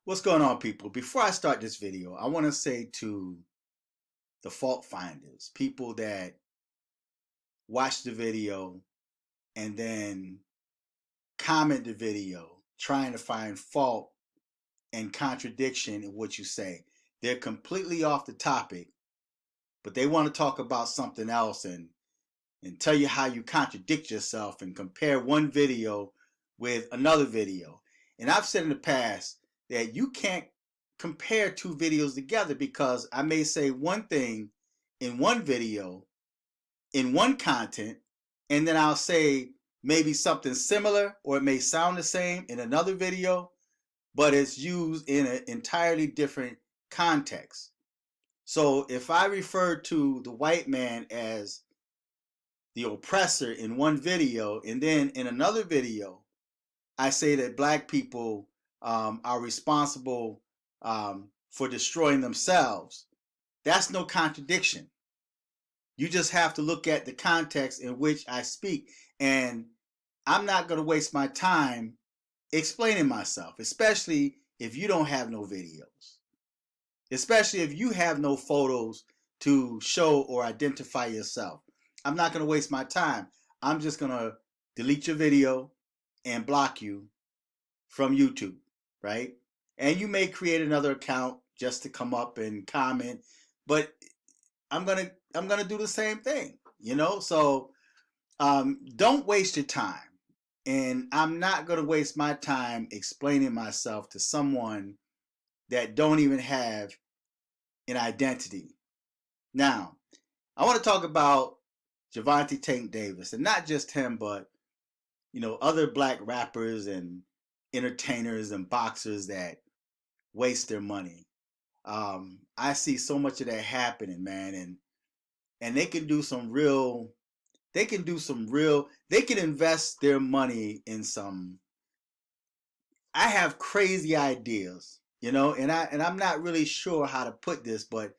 What's going on, people? Before I start this video, I want to say to the fault finders, people that watch the video and then comment the video trying to find fault and contradiction in what you say. They're completely off the topic, but they want to talk about something else and tell you how you contradict yourself and compare one video with another video. And I've said in the past that you can't compare two videos together, because I may say one thing in one video, in one content, and then I'll say maybe something similar, or it may sound the same in another video, but it's used in an entirely different context. So if I refer to the white man as the oppressor in one video, and then in another video I say that black people are responsible for destroying themselves, that's no contradiction. You just have to look at the context in which I speak, and I'm not going to waste my time explaining myself, especially if you don't have no videos, especially if you have no photos to show or identify yourself. I'm not going to waste my time. I'm just going to delete your video and block you from YouTube, right? And you may create another account just to come up and comment, but I'm gonna do the same thing, you know. So don't waste your time, and I'm not gonna waste my time explaining myself to someone that don't even have an identity. Now, I want to talk about Gervonta Tank Davis, and not just him, but other black rappers and entertainers and boxers that waste their money. I see so much of that happening, man, and they can invest their money in some. I have crazy ideas, and I'm not really sure how to put this, but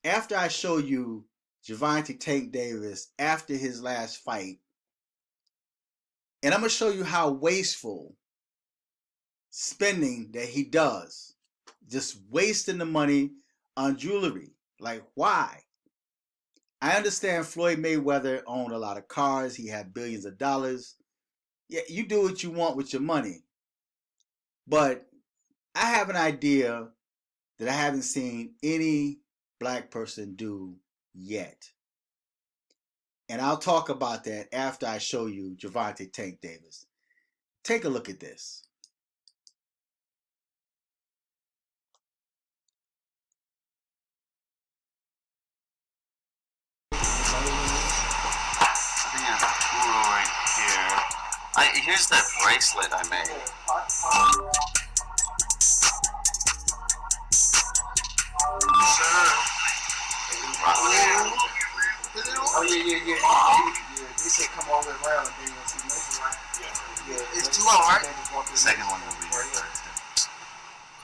after I show you Gervonta Tank Davis after his last fight, and I'm going to show you how wasteful spending that he does, just wasting the money on jewelry. Like, why? I understand Floyd Mayweather owned a lot of cars. He had billions of dollars. Yeah, you do what you want with your money. But I have an idea that I haven't seen any black person do yet. And I'll talk about that after I show you Gervonta Tank Davis. Take a look at this. Here's that bracelet I made. Oh yeah. They said come all the way around and then you'll see most right. Yeah. It's too long, right? The second one will be here Thursday.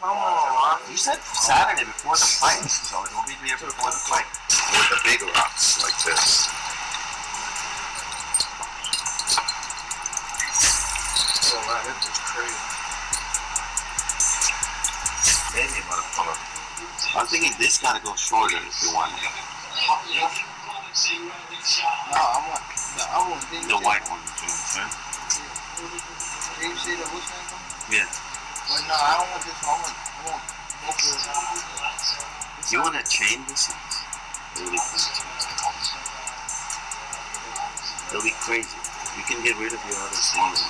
Come on, you said Saturday before the fight, so it will be here before the fight. With the big rocks like this. This is crazy. Maybe motherfucker. I'm thinking this gotta go shorter if you want it. No, I want the white one, too, okay? Can you see the which one? Yeah. But no, I don't want this one. I want both of them. You want to change this? It'll be crazy. You can get rid of your other songs.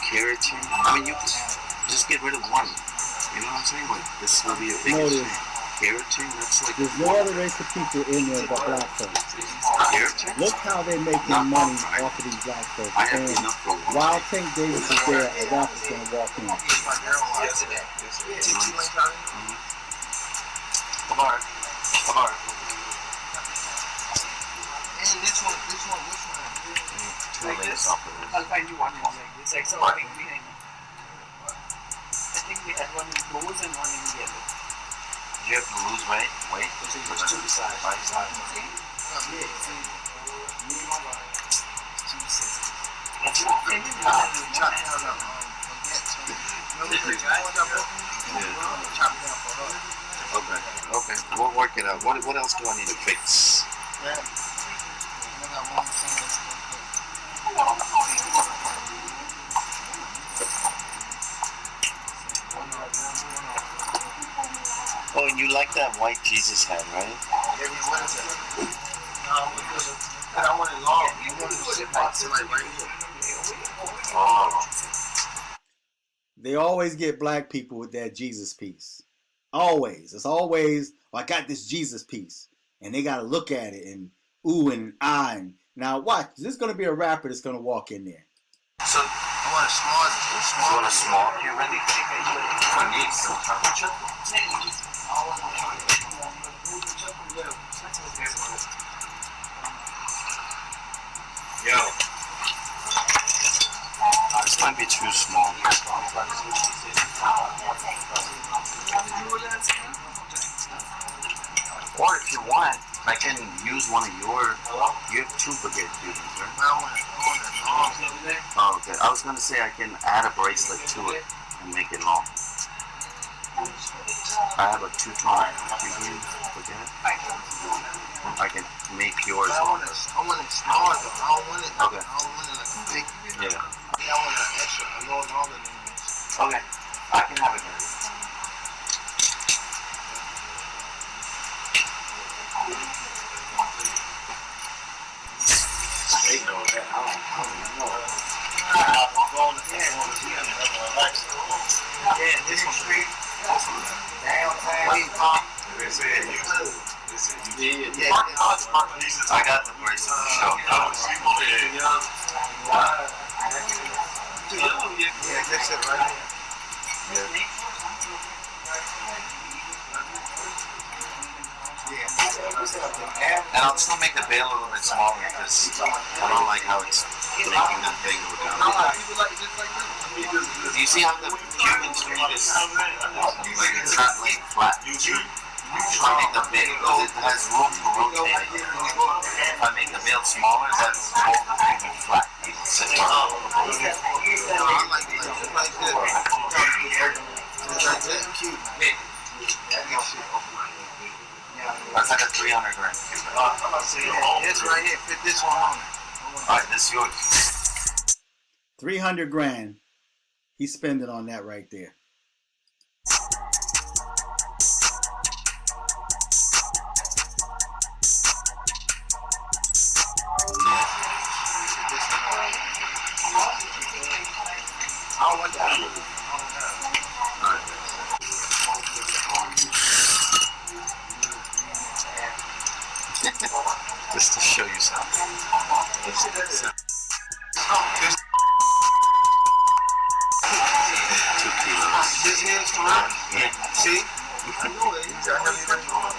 Keratin. I mean, you can just get rid of one. You know what I'm saying? Like, this will be a big thing. Keratin, that's like. There's no other race of people in there but black folks. Keratin? Look how they're making money off of these black folks. I have And enough for one. while Tank Davis is there, a rapper's gonna walk in. Come on. And this one. Like this. I'll find you one more like this. Like something behind me. I think we had one in rose and one in yellow. You have to lose weight? Which is two sides. Right side. Yeah, see. Two sides. Okay. We'll work it out. What else do I need to fix? Oh, and you like that white Jesus hat, right? Yeah, what is it? I want it long. I want it to sit like right here. Oh. They always get black people with that Jesus piece. Always. It's always, I got this Jesus piece. And they got to look at it and ooh and ah. And now watch. There's going to be a rapper that's going to walk in there. So, I want a small. You want a small? You ready? I need some chocolate chip. Yo. This might be too small. Or if you want, I can use one of your. You have 2 baguette duties, right? Oh, okay. I was gonna say I can add a bracelet to it and make it long. I have a 2-tone baguette. I can make yours. I want it small though. I don't want it. Okay. I don't want it like a big. Yeah. I want an extra, a little longer than this. Okay. I can have it ready. They know that. I don't know. Yeah, this one's street. Downtown. I got the bracelet to show. Yeah, that's it right here. And I'll still make the bail a little bit smaller because I don't like how it's making the thing go down. Do you see how the Cuban street is like it's not laid flat? I make the bail because it has room for rotating. If I make the bail smaller, that's won't make it flat. Sit down. I like this. That's cute. That's like a 300 grand. This right here, fit this one on it. Alright, this is yours. 300 grand. He's spending on that right there. I don't want that. Just to show you something. 2 kilos. This here's for us. Yeah. See? I know it. He's got heavy control.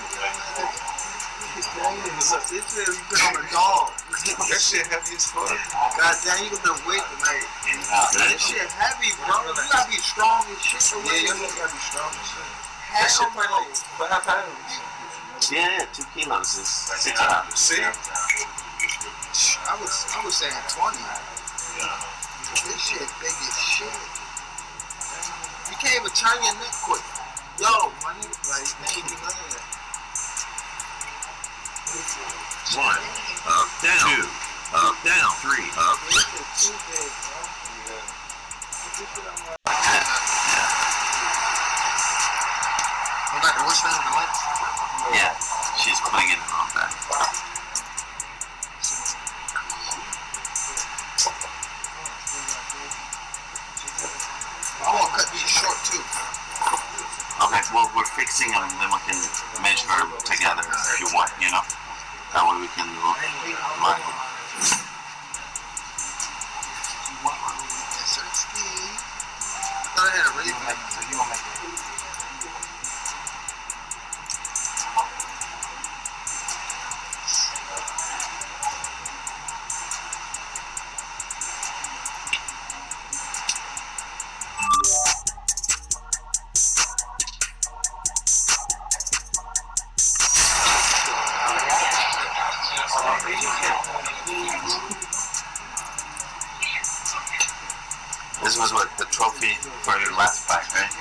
This is you put on a dog. That shit heavy as fuck. God damn, you gonna wait tonight. That shit heavy, bro. You gotta be strong as shit. Yeah, you gotta be strong as shit. That shit probably like 5 pounds. Yeah, 2 kilos is 6 pounds. See? I was saying 20. This shit big as shit. You can't even turn your neck quick. Yo, my nigga, like, you can't do none of that. 1, up, down, 2, up, down, 3, up. This shit too big, bro. What's that? What? Yeah, she's putting it on that. I want to cut these short too. Okay, well, we're fixing them, then we can measure them together if you want, you know? That way we can line them. I thought I had a really big. So you want to make it? This was what the trophy for your last fight, right?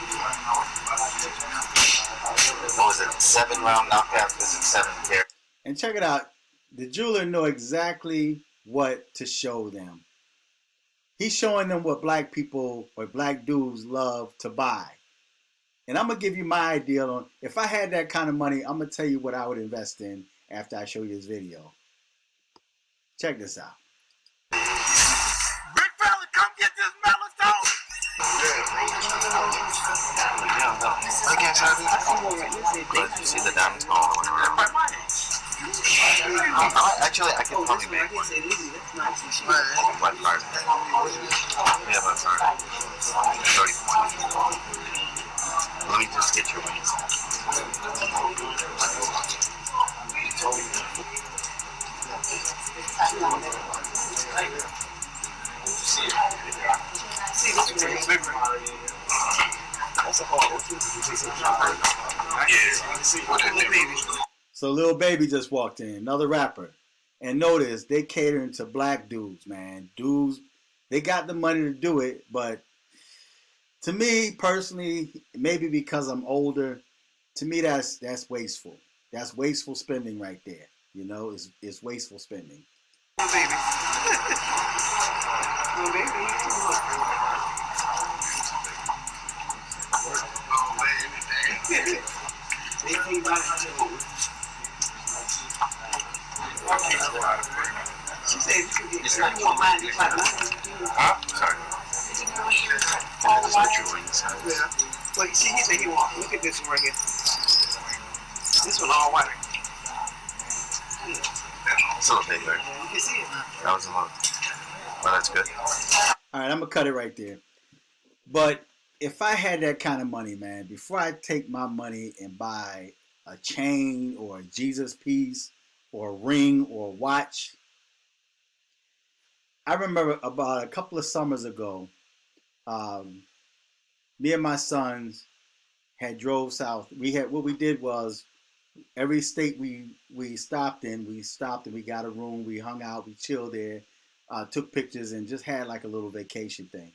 What was it? 7-round knockout because it's 7 pair. And check it out. The jeweler know exactly what to show them. He's showing them what black people or black dudes love to buy. And I'm going to give you my idea on, if I had that kind of money, I'm going to tell you what I would invest in after I show you this video. Check this out. Big fella, come get this melatonin. I can't tell you. But you see the diamonds going on. Actually, I can probably make one. What card? Yeah, what card? 30. Let me just get your wings. So Lil Baby just walked in, another rapper. And notice, they catering to black dudes, man. Dudes, they got the money to do it, but to me, personally, maybe because I'm older, to me that's wasteful. That's wasteful spending right there. You know, it's wasteful spending. Oh, baby. Oh, baby. They came back to she said, It's not you want mine, it's like mine. Huh? Sorry. Just get your wings. Yeah. But see, he said he want, look at this one right here. This one all white. It's a little big, right? You can see it. That was a little. Well, that's good. All right, I'm going to cut it right there. But if I had that kind of money, man, before I take my money and buy a chain or a Jesus piece or a ring or a watch, I remember about a couple of summers ago, me and my sons had drove south. What we did was every state we stopped in, we got a room, we hung out, we chilled there, took pictures, and just had like a little vacation thing.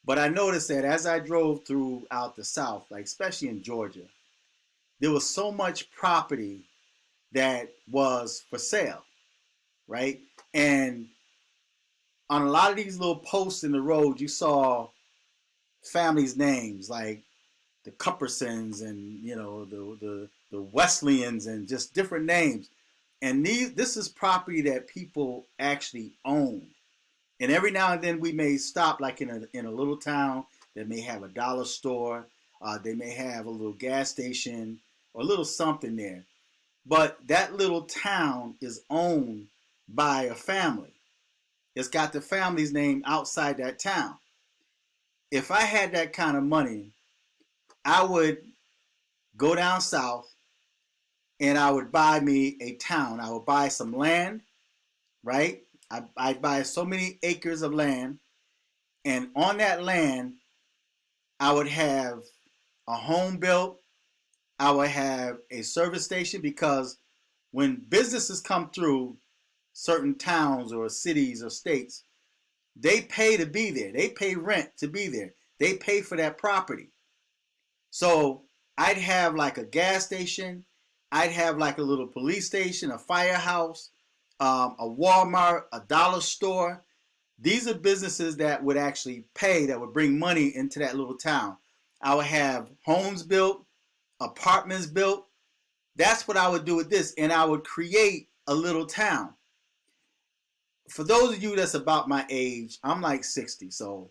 But I noticed that as I drove throughout the South, like especially in Georgia, there was so much property that was for sale, right? And on a lot of these little posts in the road, you saw families' names like the Cuppersons and, you know, the Wesleyans and just different names. And this is property that people actually own. And every now and then we may stop like in a little town that may have a dollar store. They may have a little gas station or a little something there. But that little town is owned by a family. It's got the family's name outside that town. If I had that kind of money, I would go down south and I would buy me a town. I would buy some land, right? I'd buy so many acres of land, and on that land, I would have a home built. I would have a service station, because when businesses come through certain towns or cities or states, they pay to be there. They pay rent to be there. They pay for that property. So I'd have like a gas station. I'd have like a little police station, a firehouse, a Walmart, a dollar store. These are businesses that would actually pay, that would bring money into that little town. I would have homes built, apartments built. That's what I would do with this, and I would create a little town. For those of you that's about my age, I'm like 60, so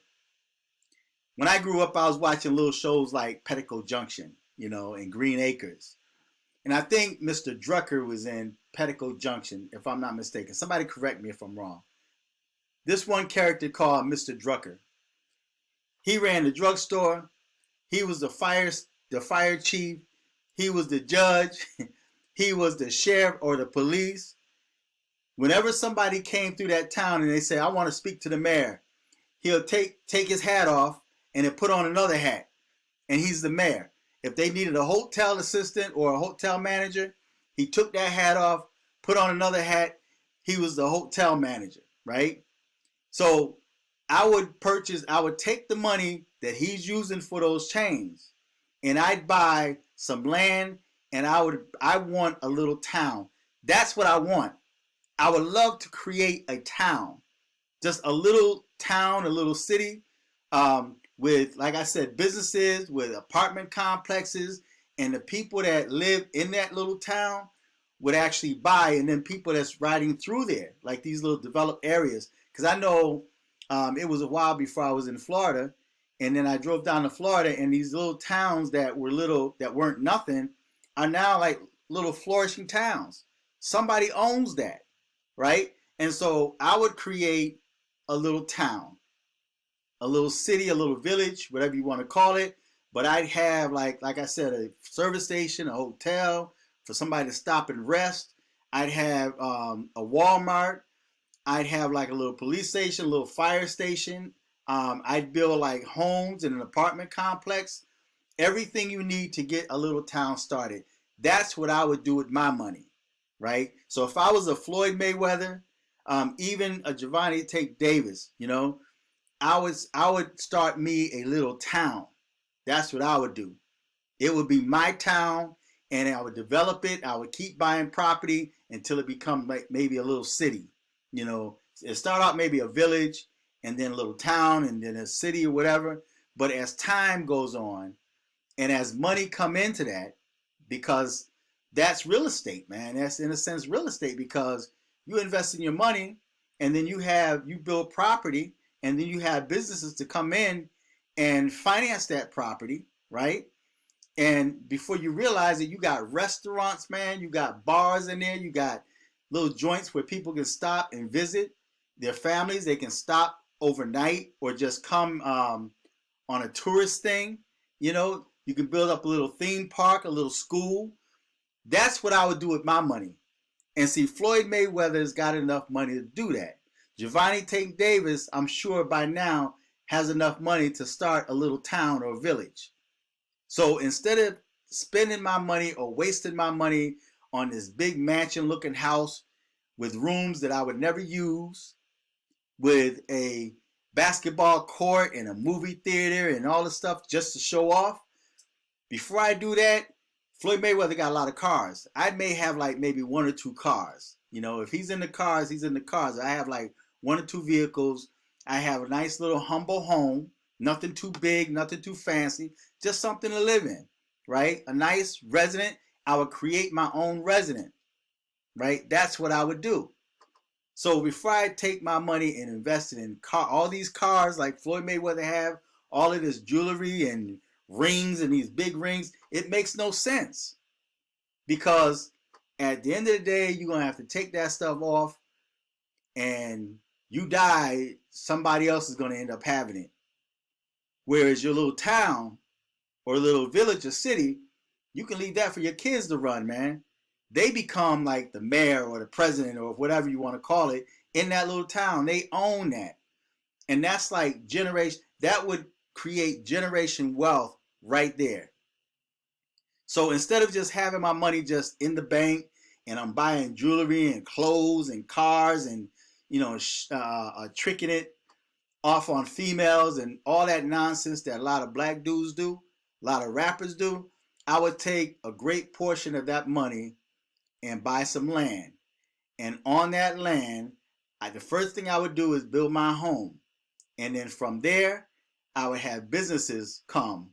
when I grew up, I was watching little shows like Petticoat Junction, you know, and Green Acres. And I think Mr. Drucker was in Petticoat Junction, if I'm not mistaken. Somebody correct me if I'm wrong. This one character called Mr. Drucker. He ran the drugstore. He was the fire chief. He was the judge. He was the sheriff or the police. Whenever somebody came through that town and they said, I want to speak to the mayor, he'll take his hat off and he'll put on another hat. And he's the mayor. If they needed a hotel assistant or a hotel manager, he took that hat off, put on another hat. He was the hotel manager, right? So I would take the money that he's using for those chains, and I'd buy some land, and I want a little town. That's what I want. I would love to create a town, just a little town, a little city, with, like I said, businesses, with apartment complexes, and the people that live in that little town would actually buy, and then people that's riding through there, like these little developed areas. Because I know it was a while before I was in Florida, and then I drove down to Florida, and these little towns that were little, that weren't nothing, are now like little flourishing towns. Somebody owns that, right? And so I would create a little town, a little city, a little village, whatever you want to call it. But I'd have, like I said, a service station, a hotel for somebody to stop and rest. I'd have a Walmart. I'd have like a little police station, a little fire station. I'd build like homes in an apartment complex. Everything you need to get a little town started. That's what I would do with my money, right? So if I was a Floyd Mayweather, even a Gervonta Tank Davis, I would start me a little town. That's what I would do. It would be my town, and I would develop it. I would keep buying property until it becomes like maybe a little city. It start out maybe a village, and then a little town, and then a city or whatever. But as time goes on, and as money come into that, because that's real estate, man. That's in a sense real estate, because you invest in your money, and then you build property, and then you have businesses to come in and finance that property, right? And before you realize it, you got restaurants, man. You got bars in there. You got little joints where people can stop and visit their families. They can stop overnight or just come on a tourist thing. You can build up a little theme park, a little school. That's what I would do with my money. And see, Floyd Mayweather's got enough money to do that. Gervonta Tank Davis, I'm sure by now, has enough money to start a little town or village. So instead of spending my money or wasting my money on this big mansion looking house with rooms that I would never use, with a basketball court and a movie theater and all this stuff just to show off, before I do that, Floyd Mayweather got a lot of cars. I may have like maybe one or two cars. If he's in the cars, he's in the cars. I have like one or two vehicles. I have a nice little humble home. Nothing too big, nothing too fancy. Just something to live in, right? A nice resident. I would create my own resident, right? That's what I would do. So before I take my money and invest it in all these cars like Floyd Mayweather have, all of this jewelry and rings and these big rings, it makes no sense. Because at the end of the day, you're going to have to take that stuff off, and you die, somebody else is going to end up having it. Whereas your little town or little village or city, you can leave that for your kids to run, man. They become like the mayor or the president or whatever you want to call it in that little town. They own that. And that's like generation, that would create generation wealth right there. So instead of just having my money just in the bank and I'm buying jewelry and clothes and cars and, tricking it off on females and all that nonsense that a lot of black dudes do, a lot of rappers do, I would take a great portion of that money and buy some land. And on that land, the first thing I would do is build my home. And then from there, I would have businesses come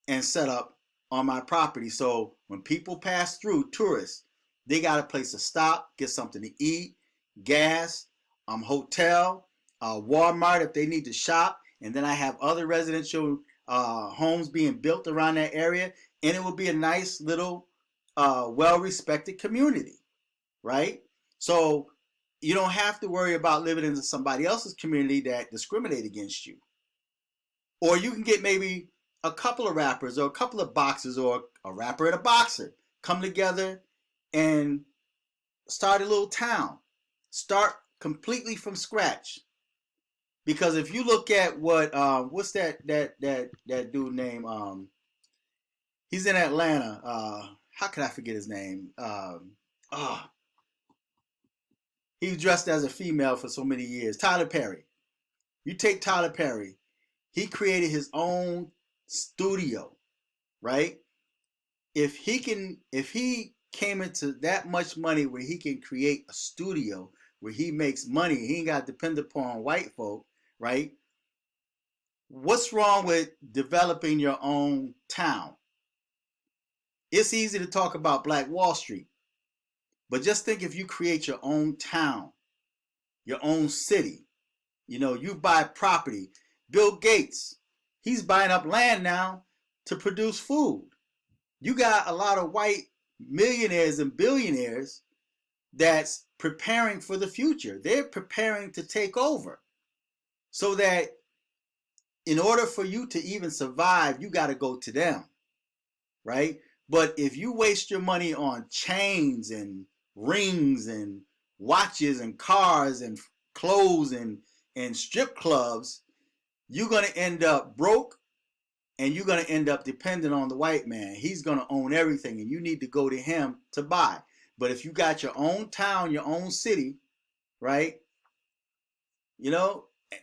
and set up on my property. So when people pass through, tourists, they got a place to stop, get something to eat, gas, hotel, Walmart if they need to shop. And then I have other residential homes being built around that area. And it will be a nice little well-respected community, right? So you don't have to worry about living in somebody else's community that discriminate against you. Or you can get maybe a couple of rappers or a couple of boxers or a rapper and a boxer come together and start a little town. Start completely from scratch. Because if you look at what's that dude name? He's in Atlanta. How could I forget his name? He was dressed as a female for so many years. Tyler Perry. You take Tyler Perry. He created his own studio, right? If he came into that much money where he can create a studio where he makes money, he ain't got to depend upon white folk, right? What's wrong with developing your own town? It's easy to talk about Black Wall Street, but just think if you create your own town, your own city, you buy property. Bill Gates, he's buying up land now to produce food. You got a lot of white millionaires and billionaires that's preparing for the future. They're preparing to take over, so that in order for you to even survive, you got to go to them, right? But if you waste your money on chains and rings and watches and cars and clothes and strip clubs, you're going to end up broke, and you're going to end up dependent on the white man. He's going to own everything, and you need to go to him to buy. But if you got your own town, your own city, right?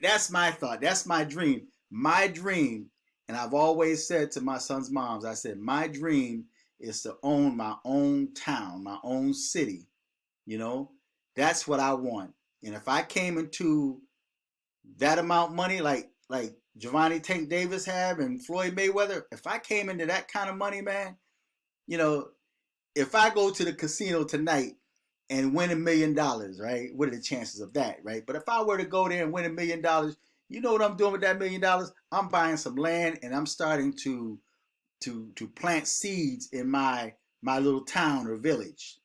That's my thought. That's my dream. My dream, and I've always said to my son's moms, I said, my dream is to own my own town, my own city. That's what I want. And if I came into that amount of money, like Gervonta Tank Davis have and Floyd Mayweather, if I came into that kind of money, man, if I go to the casino tonight and win $1 million, right? What are the chances of that, right? But if I were to go there and win $1 million, you know what I'm doing with that $1 million? I'm buying some land and I'm starting to plant seeds in my little town or village.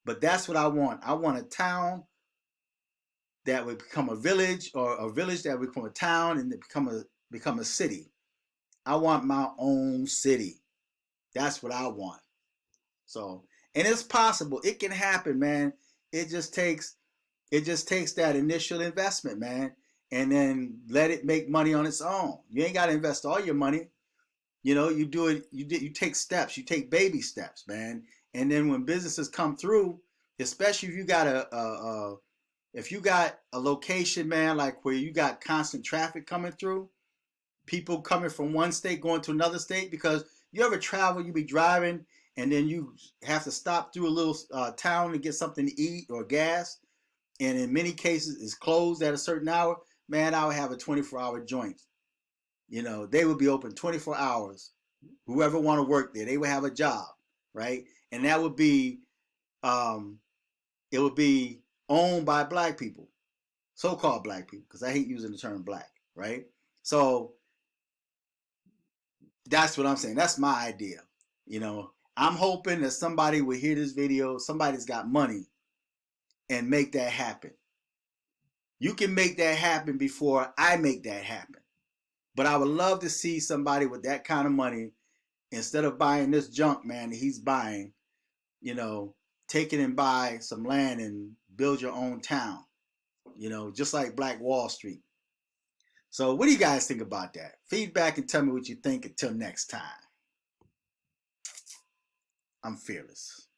But that's what I want. I want a town that would become a village, or a village that would become a town and become a city. I want my own city. That's what I want. So, and it's possible. It can happen, man. It just takes that initial investment, man, and then let it make money on its own. You ain't got to invest all your money. You do it. You take steps. You take baby steps, man. And then when businesses come through, especially if you got a location, man, like where you got constant traffic coming through, people coming from one state going to another state, because you ever travel, you be driving, and then you have to stop through a little town to get something to eat or gas, and in many cases it's closed at a certain hour. Man, I would have a 24-hour joint. They would be open 24 hours. Whoever want to work there, they would have a job, right? And that would be, it would be owned by black people, so-called black people, because I hate using the term black, right? So that's what I'm saying. That's my idea. I'm hoping that somebody will hear this video, somebody's got money, and make that happen. You can make that happen before I make that happen. But I would love to see somebody with that kind of money, instead of buying this junk, man, that he's buying, take it and buy some land and build your own town, just like Black Wall Street. So what do you guys think about that? Feedback and tell me what you think. Until next time, I'm fearless.